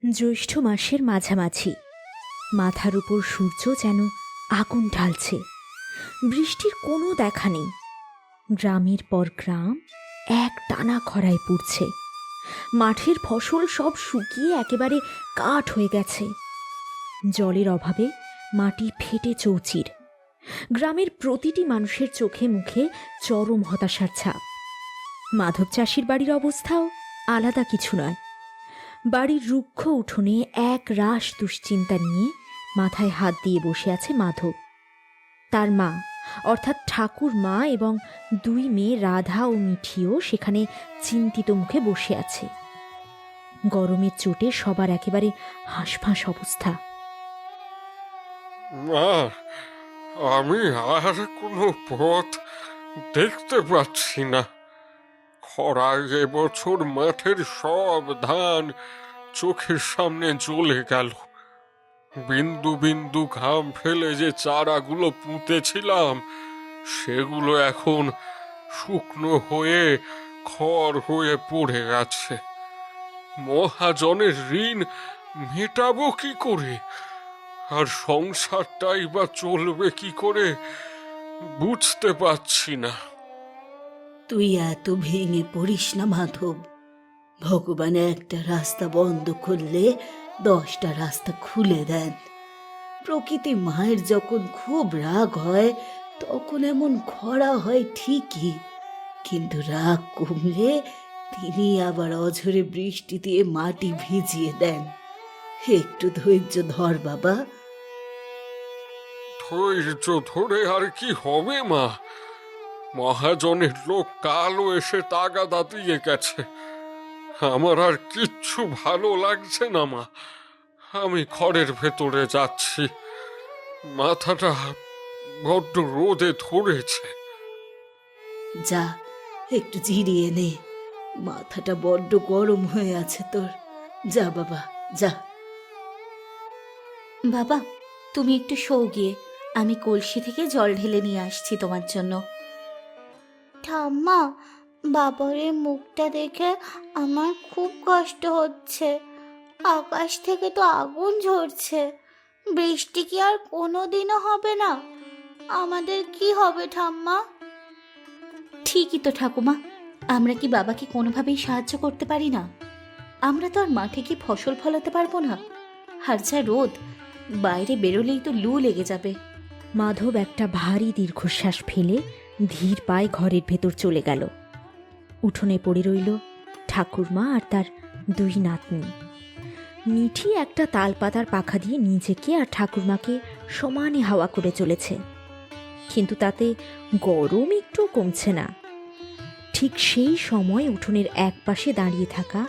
জ্যৈষ্ঠ মাসের মাঝামাঝি। মাথার উপর সূর্য যেন আগুন ঢালছে। বৃষ্টির কোনো দেখা নেই। গ্রামের পর গ্রাম এক টানা খরায় পুড়ছে। মাঠের ফসল সব শুকিয়ে একেবারে কাঠ হয়ে গেছে। জলের অভাবে মাটি ফেটে চৌচির। গ্রামের প্রতিটি মানুষের চোখে মুখে চরম হতাশার ছাপ। মাধব চাষির বাড়ির অবস্থাও আলাদা কিছু নয়। বাড়ির রুক্ষ উঠোনে এক রাশ দুশ্চিন্তা নিয়ে মাথায় হাত দিয়ে বসে আছে মাধব। তার মা অর্থাৎ ঠাকুর মা এবং দুই মেয়ে রাধা ও মিঠিও সেখানে চিন্তিত মুখে বসে আছে। গরমের চোটে সবার একেবারে হাঁসফাঁস অবস্থা। মা, আমি আর কোনো পথ দেখতে পাচ্ছি না। খরায় এবছর মাঠের সব ধান চোখের সামনে জ্বলে গেল। বিন্দু বিন্দু ঘাম ফেলে যে চারাগুলো পুঁতেছিলাম সেগুলো এখন শুকনো হয়ে খড় হয়ে পড়ে গেছে। মহাজনের ঋণ মেটাবো কি করে, আর সংসারটাই বা চলবে কি করে বুঝতে পারছি না। তুই এত ভেঙে পড়িস না মাধব। ভগবান একটা রাস্তা বন্ধ করলে 10টা রাস্তা খুলে দেন। প্রকৃতি মায়ের যখন খুব রাগ হয় তখন এমন খরা হয় ঠিকই, কিন্তু রাগ কমলে তিনি আবার অঝরে বৃষ্টি দিয়ে মাটি ভিজিয়ে দেন। একটু ধৈর্য ধর বাবা। ধৈর্য ধরে আর কি হবে মা? মহাজনের লোক কালও এসে তাগাদা দিয়ে গেছে। আমার আর কিচ্ছু ভালো লাগছে না মা। আমি ঘরের ভেতরে যাচ্ছি। মাথাটা বড্ড রোদে ধরেছে। যা, একটু জিরিয়ে নে। মাথাটা বড্ড গরম হয়ে আছে তোর। যা বাবা, যা। বাবা, তুমি একটু শো গিয়ে, আমি কলসি থেকে জল ঢেলে নিয়ে আসছি তোমার জন্য। ঠাম্মা, বাবারের মুখটা দেখে আমার খুব কষ্ট হচ্ছে। আকাশ থেকে তো আগুন ঝরছে। বৃষ্টি কি আর কোনোদিনও হবে না? আমাদের কি হবে ঠাম্মা? ঠিকই তো ঠাকুমা, আমরা কি বাবাকে কোনোভাবেই সাহায্য করতে পারি না? আমরা তো আর মাঠে কি ফসল ফলাতে পারবো না। আর যা রোদ, বাইরে বেরোলেই তো লু লেগে যাবে। মাধব একটা ভারী দীর্ঘশ্বাস ফেলে ধীর পায়ে ঘরের ভেতর চলে গেল। উঠোনে পড়ে রইল ঠাকুরমা আর তার দুই নাতনি। মিঠি একটা তালপাতার পাখা দিয়ে নিজেকে আর ঠাকুরমাকে সমানে হাওয়া করে চলেছে, কিন্তু তাতে গরম একটু কমছে না। ঠিক সেই সময় উঠোনের এক পাশে দাঁড়িয়ে থাকা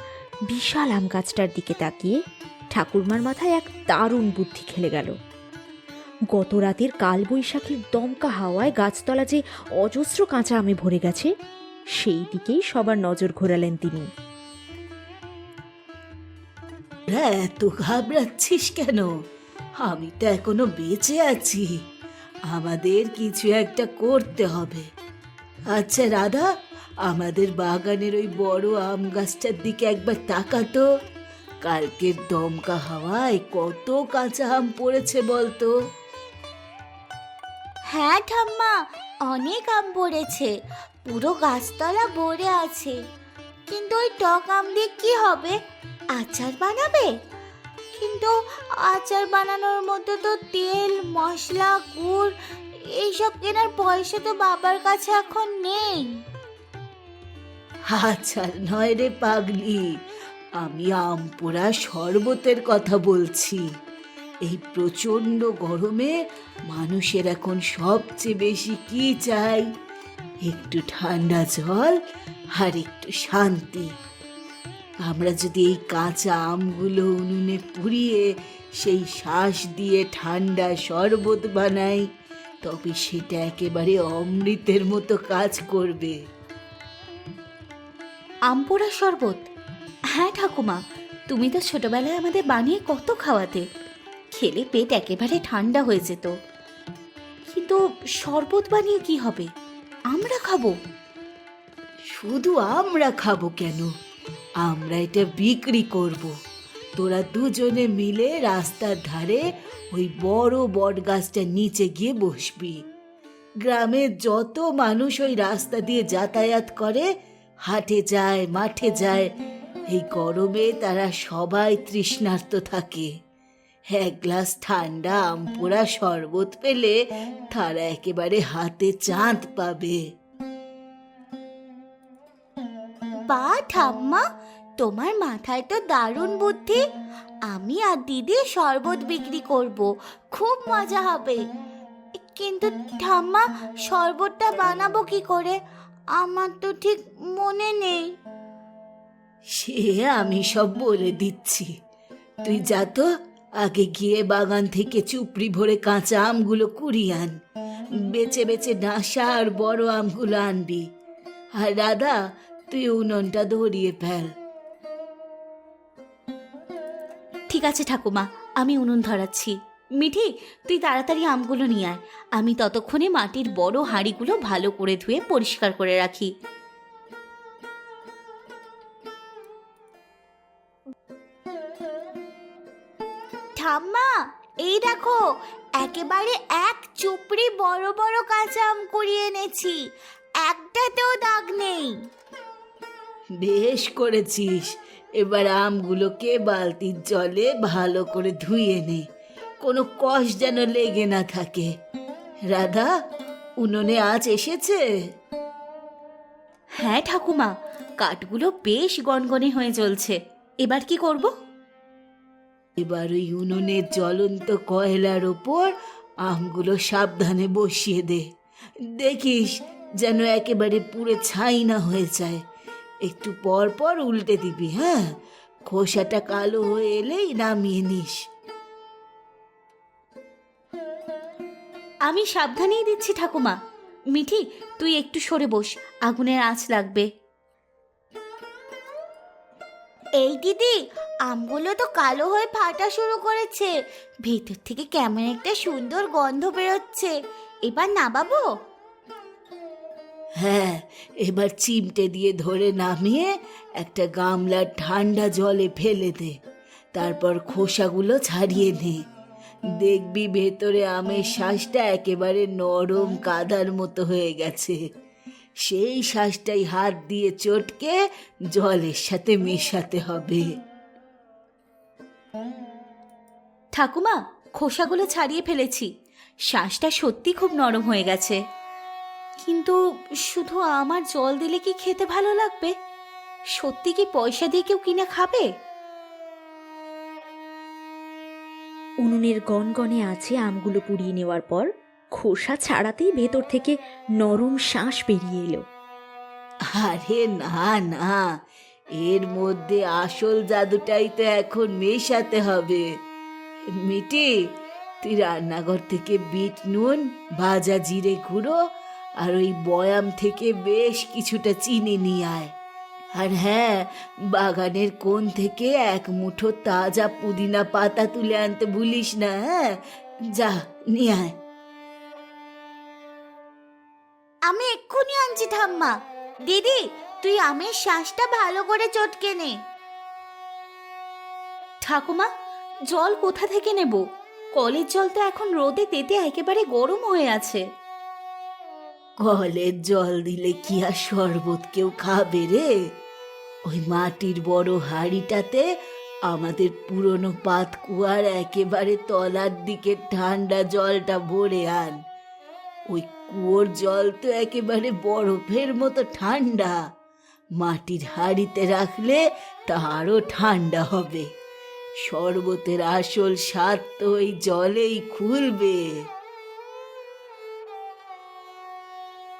বিশাল আম গাছটার দিকে তাকিয়ে ঠাকুরমার মাথায় এক দারুণ বুদ্ধি খেলে গেল। গত রাতের কালবৈশাখীর দমকা হাওয়ায় গাছতলা যে অজস্র কাঁচা আমে ভরে গেছে, সেই দিকেই সবার নজর ঘোরালেন তিনি। এত ঘাবড়াচ্ছিস কেন? আমি তো এখনো বেঁচে আছি। আমাদের কিছু একটা করতে হবে। আচ্ছা রাধা, আমাদের বাগানের ওই বড় আম গাছটার দিকে একবার তাকাতো। কালকের দমকা হাওয়ায় কত কাঁচা আম পড়েছে বলতো? হ্যাঁ ঠাম্মা, অনেক আম পড়েছে। পুরো গাছতলা ভরে আছে। কিন্তু ওই টক আম দিয়ে কি হবে? আচার বানাবে? কিন্তু আচার বানানোর মতো তো তেল, মশলা, গুড় এইসব কেনার পয়সা তো বাবার কাছে এখন নেই। আচ্ছা নয় রে পাগলি, আমি আম পোড়া শরবতের কথা বলছি। এই প্রচণ্ড গরমে মানুষের এখন সবচেয়ে বেশি কি চাই? একটু ঠান্ডা জল আর একটু শান্তি। আমরা যদি এই কাঁচা আমগুলো উনুনে পুড়িয়ে সেই শ্বাস দিয়ে ঠান্ডা শরবত বানাই, তবে সেটা একেবারে অমৃতের মতো কাজ করবে। আমপোড়া শরবত? হ্যাঁ ঠাকুমা, তুমি তো ছোটবেলায় আমাদের বানিয়ে কত খাওয়াতে। খেলে পেট একেবারে ঠান্ডা হয়ে যেত। কিন্তু শরবত বানিয়ে কি হবে? আমরা খাবো। শুধু আমরা খাবো কেন, আমরা এটা বিক্রি করব। তোরা দুজনে মিলে রাস্তার ধারে ওই বড় বট গাছটার নিচে গিয়ে বসবি। গ্রামের যত মানুষ ওই রাস্তা দিয়ে যাতায়াত করে, হাটে যায়, মাঠে যায়, এই গরমে তারা সবাই তৃষ্ণার্ত থাকে। এক গ্লাস ঠান্ডা আমপোড়া শরবত পেলে তারা একেবারে হাতে চাঁদ পাবে। বা ঠাম্মা, তোমার মাথায় তো দারুণ বুদ্ধি। আমি আর দিদি শরবত বিক্রি করব, খুব মজা হবে। কিন্তু ঠাম্মা, শরবতটা বানাবো কি করে? আমার তো ঠিক মনে নেই। সে আমি সব বলে দিচ্ছি, তুই যা তো আগে গিয়ে বাগান থেকে চুপড়ি ভরে কাঁচা আমগুলো কুড়িয়ে আন। বেছে বেছে ডাঁসা আর বড় আমগুলো আনবি। আর দাদা, তুই উনুনটা ধরিয়ে ফেল। ঠিক আছে ঠাকুমা, আমি উনুন ধরাচ্ছি। মিঠি, তুই তাড়াতাড়ি আমগুলো নিয়ে আয়। আমি ততক্ষণে মাটির বড় হাঁড়িগুলো ভালো করে ধুয়ে পরিষ্কার করে রাখি। ঠাম্মা, এই দেখো, একেবারে এক চুপড়ি বড় বড় কাঁচা আম কুড়িয়ে এনেছি, একটাতেও দাগ নেই। বেশ করেছিস। এবার আমগুলোকে বালতির জলে ভালো করে ধুয়ে নে, কোনো কষ যেন লেগে না থাকে। রাধা, উনুনে আঁচ এসেছে? হ্যাঁ ঠাকুমা, কাঠগুলো বেশ গনগনে হয়ে জ্বলছে। এবার কি করব? এবার ওই উনুনের জ্বলন্ত কয়লার ওপর আমগুলো সাবধানে বসিয়ে দে। দেখিস যেন একেবারে পুরো ছাই না হয়ে যায়। একটু পর পর উল্টে দিবি, হ্যাঁ? খোসাটা কালো হয়ে এলেই নামিয়ে নিস। আমি সাবধানেই দিচ্ছি ঠাকুমা। মিঠি, তুই একটু সরে বস, আগুনের আঁচ লাগবে। এই দিদি, আমগুলো তো কালো হয়ে ফাটা শুরু করেছে, ভেতর থেকে কেমন একটা সুন্দর গন্ধ বেরোচ্ছে। এবার নামাবো? হ্যাঁ, এবার চিমটে দিয়ে ধরে নামিয়ে একটা গামলার ঠান্ডা জলে ফেলে দে। তারপর খোসাগুলো ছাড়িয়ে নে। দেখবি ভেতরে আমের শ্বাসটা একেবারে নরম কাদার মতো হয়ে গেছে। সেই শ্বাসটাই হাত দিয়ে চটকে জলের সাথে মেশাতে হবে। ঠাকুমা, খোসাগুলো ছাড়িয়ে ফেলেছি। শ্বাসটা সত্যি খুব নরম হয়ে গেছে। কিন্তু শুধু আমার জল দিলে কি খেতে ভালো লাগবে? সত্যি কি পয়সা দিয়ে কেউ কিনে খাবে? উনুনের গনগনে আছে আমগুলো পুড়িয়ে নেওয়ার পর খোসা ছাড়াতেই ভেতর থেকে নরম শ্বাস বেরিয়ে এলো। আরে না না, এর মধ্যে আসল জাদুটাই তো এখন মেশাতে হবে। মিটি, তুই রান্নাঘর থেকে বিট নুন, ভাজা জিরে গুঁড়ো আর ওই বয়াম থেকে বেশ কিছুটা চিনি নিয়ে আয়। আর হ্যাঁ, বাগানের কোণ থেকে এক মুঠো তাজা পুদিনা পাতা তুলে আনতে ভুলিস না। হ্যাঁ, যা নিয়ে আয়। আমি এক্ষুনি আনছি ঠাম্মা। দিদি, তুই আমের শ্বাসটা ভালো করে চটকে নে। ঠাকুমা, জল কোথা থেকে নেব? কলের জল তো এখন রোদে তেতে একেবারে গরম হয়ে আছে। কলের জল দিলে কি আর শরবত কেউ খাবে রে? ওই মাটির বড় হাঁড়িটাতে আমাদের পুরনো পাতকুয়ার একেবারে তলার দিকে ঠান্ডা জলটা ভরে আন। ওই কুয়োর জল তো একেবারে বরফের মতো ঠান্ডা। মাটির হাঁড়িতে রাখলে তা আরো ঠান্ডা হবে। শরবতের আসল স্বাদ তো ওই জলেই খুলবে।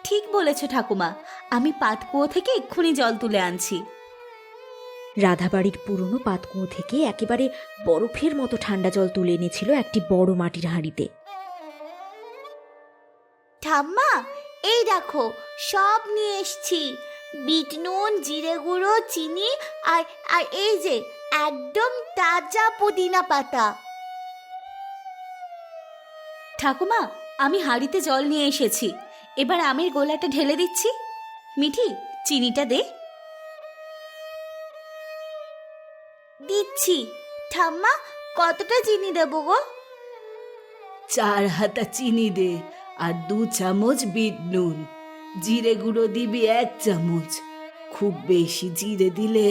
ঠিক বলেছ ঠাকুমা, আমি পাতকুয়ো থেকে এক্ষুনি জল তুলে আনছি। রাধাবাড়ির পুরনো পাতকুয়ো থেকে একেবারে বরফের মতো ঠান্ডা জল তুলে এনেছিল একটি বড় মাটির হাঁড়িতে। ঠাম্মা, এই দেখো, সব নিয়ে এসছি। বিট নুন, জিরে গুঁড়ো, চিনি আর আর এই যে একদম তাজা পুদিনা পাতা। ঠাকুমা, আমি হাঁড়িতে জল নিয়ে এসেছি। এবার আমের গোলাটা ঢেলে দিচ্ছি। মিঠি, চিনিটা দে। দিচ্ছি। ঠাম্মা কতটা চিনি দেবো গো? 4 হাতা চিনি দে, আর 2 চামচ বিট নুন। জিরে গুঁড়ো দিবি 1 চামচ। খুব বেশি জিরে দিলে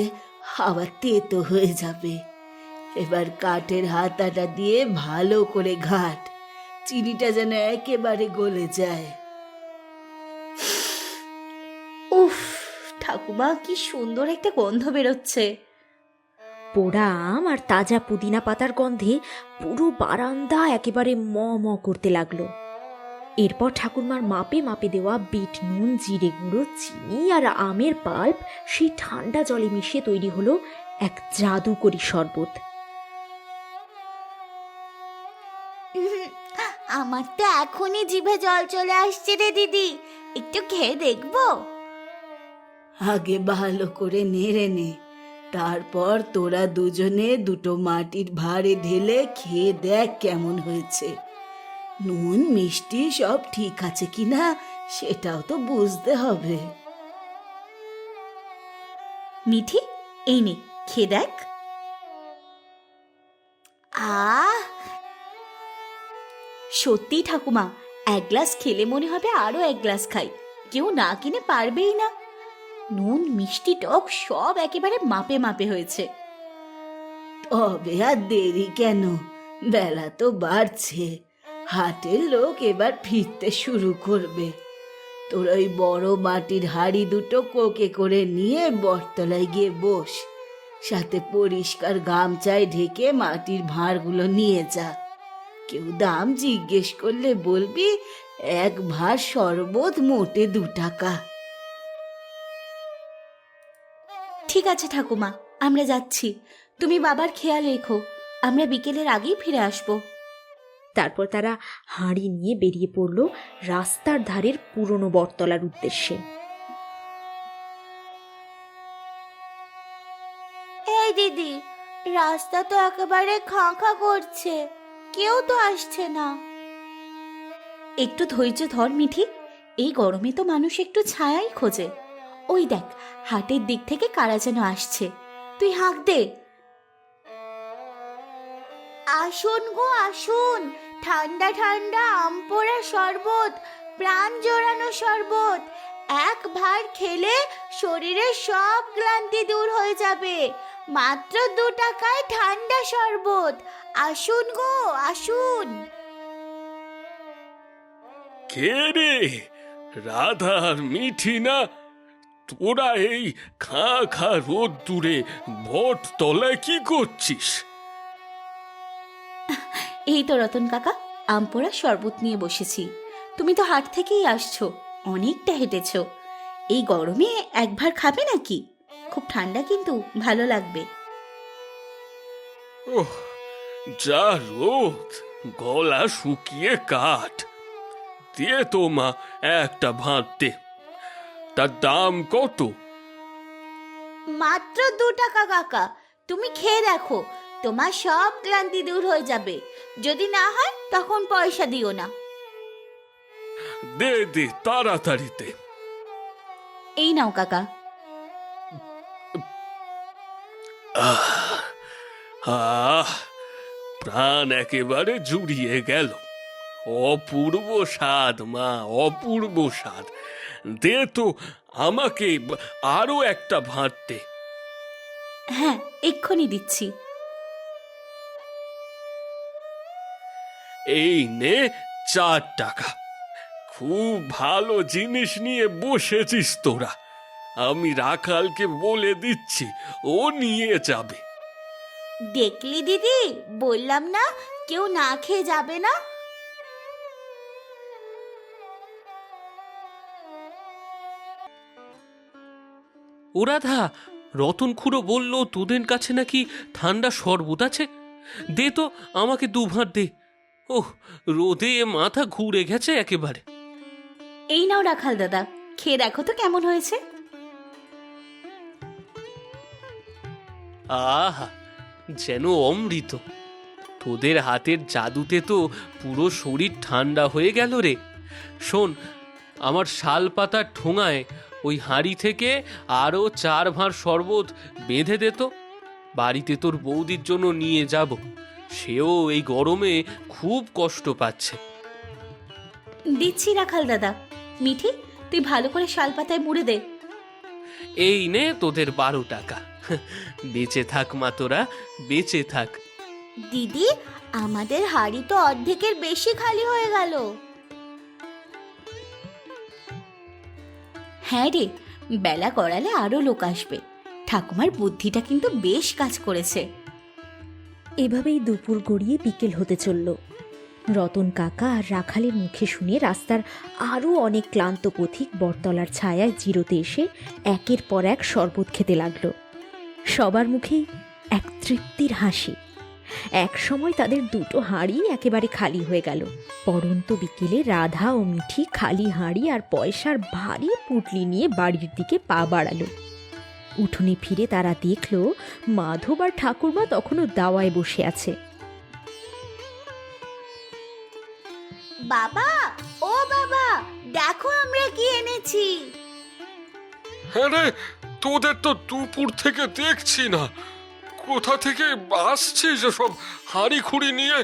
আবার তেতো হয়ে যাবে। এবার কাঠের হাতাটা দিয়ে ভালো করে ঘাট, চিনিটা যেন একেবারে গলে যায়। উফ, ঠাকুমা কি সুন্দর একটা গন্ধ বেরোচ্ছে। পোড়া আম আর তাজা পুদিনা পাতার গন্ধে পুরো বারান্দা একেবারে ম ম করতে লাগলো। এরপর ঠাকুরমার মাপে মাপে দেওয়া বিট নুন, জিরে গুঁড়ো, চিনি আর আমের পাল্প সেই ঠান্ডা জলে মিশিয়ে তৈরি হলো এক জাদুকরি শরবত। আমার তো এখনই জিভে জল চলে আসছে রে দিদি, একটু খেয়ে দেখবো? আগে ভালো করে নেড়ে নে, তারপর তোরা দুজনে 2টো মাটির ভাঁড়ে ঢেলে খেয়ে দেখ কেমন হয়েছে। নুন মিষ্টি সব ঠিক আছে কিনা সেটাও তো বুঝতে হবে। মিঠি, এই নে খেয়ে দেখ। আহ, সত্যি ঠাকুমা, 1 গ্লাস খেলে মনে হবে আরো 1 গ্লাস খাই। কেউ না কিনে পারবেই না। নুন মিষ্টি টক সব একেবারে মাপে মাপে হয়েছে। তবে আর দেরি কেন, বেলা তো বাড়ছে। হাটের লোক এবার ফিরতে শুরু করবে। তোর ওই বড় মাটির হাঁড়ি 2টো কোকে করে নিয়ে বটতলায় গিয়ে বস, সাথে পরিষ্কার গামছায় ঢেকে মাটির ভাঁড়গুলো নিয়ে যা। কেউ দাম জিজ্ঞেস করলে বলবি 1 ভাঁড় শরবত মোটে 2 টাকা। ঠিক আছে ঠাকুমা, আমরা যাচ্ছি। তুমি বাবার খেয়াল রেখো, আমরা বিকেলের আগেই ফিরে আসবো। তারপর তারা হাঁড়ি নিয়ে বেরিয়ে পড়ল রাস্তার ধারের পুরনো বটতলার উদ্দেশ্যে। এই দিদি, রাস্তা তো একেবারে খাঁ খাঁ করছে, কেউ তো আসছে না। একটু ধৈর্য ধর মিঠি, এই গরমে তো মানুষ একটু ছায়াই খোঁজে। ওই দেখ, হাটের দিক থেকে কারা যেন আসছে, তুই হাঁক দে। আসুন গো আসুন, ঠান্ডা ঠান্ডা আম পোড়া শরবত, প্রাণ জোড়ানো শরবত। 1 ভাঁড় খেলে শরীরের সব ক্লান্তি দূর হয়ে যাবে। মাত্র 2 টাকায় ঠান্ডা শরবত। আসুন গো আসুন। কে রে, রাধা আর মিঠি না? তোরা এই খা খা রোদ দূরে বট তলায় কি করছিস? এই তো রতন কাকা, আম পোড়া শরবত নিয়ে বসেছি। তুমি তো হাট থেকেই আসছো, অনেকটা হেঁটেছো। এই গরমে 1 ভাঁড় খাবে নাকি? খুব ঠান্ডা, কিন্তু ভালো লাগবে। ওহ, যা রোদ, গলা শুকিয়ে কাঠ। দিয়ে তো মা একটা ভাত দে। তার দাম কত? মাত্র 2 টাকা কাকা, তুমি খেয়ে দেখো, তোমার সব ক্লান্তি দূর হয়ে যাবে। যদি না হয় তখন পয়সা দিও না। দে দে, তাড়াতাড়ি দে। এই নাও কাকা। আহ, প্রাণ একেবারে জুড়িয়ে গেল। অপূর্ব স্বাদ মা, অপূর্ব স্বাদ। দে তো আমাকে আরো একটা ভাত দে। হ্যাঁ, এক্ষুনি দিচ্ছি। এই নে 4 টাকা। খুব ভালো জিনিস নিয়ে বসেছিস তোরা। আমি রাখালকে বলে দিচ্ছি, ও নিয়ে যাবে। দেখলি দিদি, বললাম না কেউ না খেয়ে যাবে না। ও রাধা, রতন খুড়ো বলল তোদের কাছে নাকি ঠান্ডা শরবত আছে। দে তো আমাকে 2 ভাঁড় দে। ওহ, রোদে মাথা ঘুরে গেছে একেবারে। এই নাও রাখাল দাদা, খেয়ে দেখো তো কেমন হয়েছে। আহা, যেন অমৃত। তোদের হাতের জাদুতে তো পুরো শরীর ঠান্ডা হয়ে গেল রে। শোন, আমার শাল পাতার ঠোঙায় ওই হাঁড়ি থেকে আরো 4 ভাঁড় শরবত বেঁধে দে তো। বাড়িতে তোর বৌদির জন্য নিয়ে যাব। সেও এই গরমে খুব কষ্ট পাচ্ছে। দিচ্ছি রাখাল দাদা। মিঠি, তুই ভালো করে শালপাতায় মুড়ে দে। এই নে তোদের 12 টাকা। বেঁচে থাক মা, তোরা বেঁচে থাক। দিদি, আমাদের হাড়ি তো অর্ধেকের বেশি খালি হয়ে গেল। হ্যাঁ রে, বেলা গড়ালে আরো লোক আসবে। ঠাকুমার বুদ্ধিটা কিন্তু বেশ কাজ করেছে। এভাবেই দুপুর গড়িয়ে বিকেল হতে চলল। রতন কাকা আর রাখালের মুখে শুনে রাস্তার আরও অনেক ক্লান্ত পথিক বটতলার ছায়ায় জিরোতে এসে একের পর এক শরবত খেতে লাগলো। সবার মুখেই এক তৃপ্তির হাসি। এক সময় তাদের দুটো হাঁড়ি একেবারে খালি হয়ে গেল। পড়ন্ত বিকেলে রাধা ও মিঠি খালি হাঁড়ি আর পয়সার ভারী পুটলি নিয়ে বাড়ির দিকে পা বাড়ালো। উঠোনে ফিরে তারা দেখল মাধব আর ঠাকুরমা তখনও দাওয়ায় বসে আছে। বাবা, ও বাবা, দেখো আমরা কি এনেছি। হ্যাঁ রে, তোদের তো দুপুর থেকে দেখছি না। কোথা থেকে আসছিস এসব হাঁড়ি খুঁড়ি নিয়ে?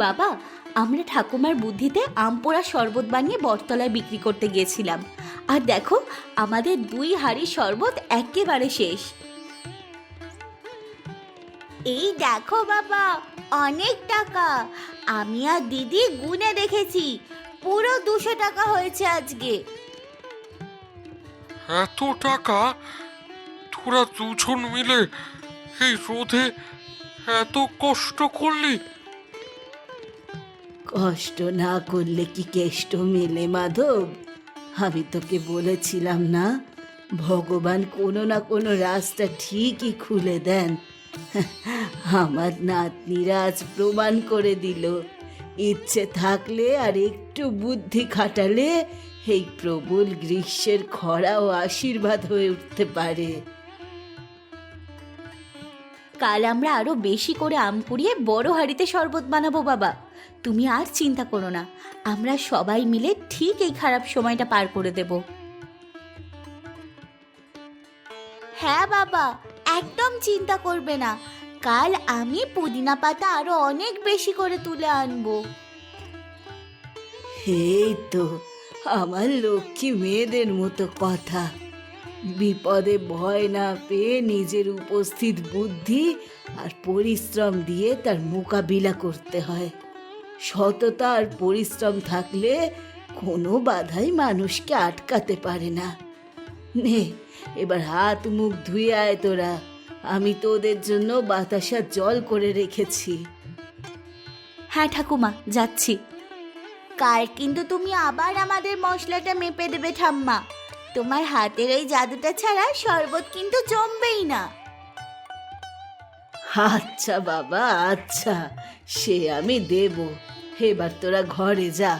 বাবা, আমরা ঠাকুমার বুদ্ধিতে আম পোড়া শরবত বানিয়ে বটতলায় বিক্রি করতে গিয়েছিলাম। আর দেখো, আমাদের 2 হাঁড়ি শরবত একেবারে শেষ। এই দেখো বাবা, অনেক টাকা। আমি আর দিদি গুনে দেখেছি, পুরো 200 টাকা হয়েছে আজকে। এত টাকা? তোরা দুজন মিলে এই রোদে এত কষ্ট করলি? কষ্ট না করলে কি কেষ্ট মেলে মাধব? আমি তোকে বলেছিলাম না, ভগবান কোনো না কোনো রাস্তা ঠিকই খুলে দেন। আমার নাতনিরা আজ প্রমাণ করে দিল, ইচ্ছে থাকলে আর একটু বুদ্ধি খাটালে এই প্রবল গ্রীষ্মের খরাও আশীর্বাদ হয়ে উঠতে পারে। কাল আমরা আরো বেশি করে আম কুড়িয়ে বড় হাঁড়িতে শরবত বানাবো বাবা। তুমি আর চিন্তা করো না, আমরা সবাই মিলে ঠিক এই খারাপ সময়টা পার করে দেব। হ্যাঁ বাবা, একদম চিন্তা করবে না। কাল আমি পুদিনা পাতা আরো অনেক বেশি করে তুলে আনবো। এই তো আমার লক্ষ্মী মেয়েদের মতো কথা। বিপদে ভয় না পেয়ে নিজের উপস্থিত বুদ্ধি আর পরিশ্রম দিয়ে তার মোকাবিলা করতে হয়। সততা আর পরিশ্রম থাকলে কোনো বাধাই মানুষকে আটকাতে পারে না। নে, এবার হাত মুখ ধুয়ে আয় তোরা। আমি তোদের জন্য বাতাসার জল করে রেখেছি। হ্যাঁ ঠাকুমা, যাচ্ছি। কাল কিন্তু তুমি আবার আমাদের মশলাটা মেপে দেবে ঠাম্মা। তোমার হাতের এই জাদুটা ছাড়া শরবত কিন্তু জমবেই না। আচ্ছা বাবা, আচ্ছা, সে আমি দেব। এবার তোরা ঘরে যা।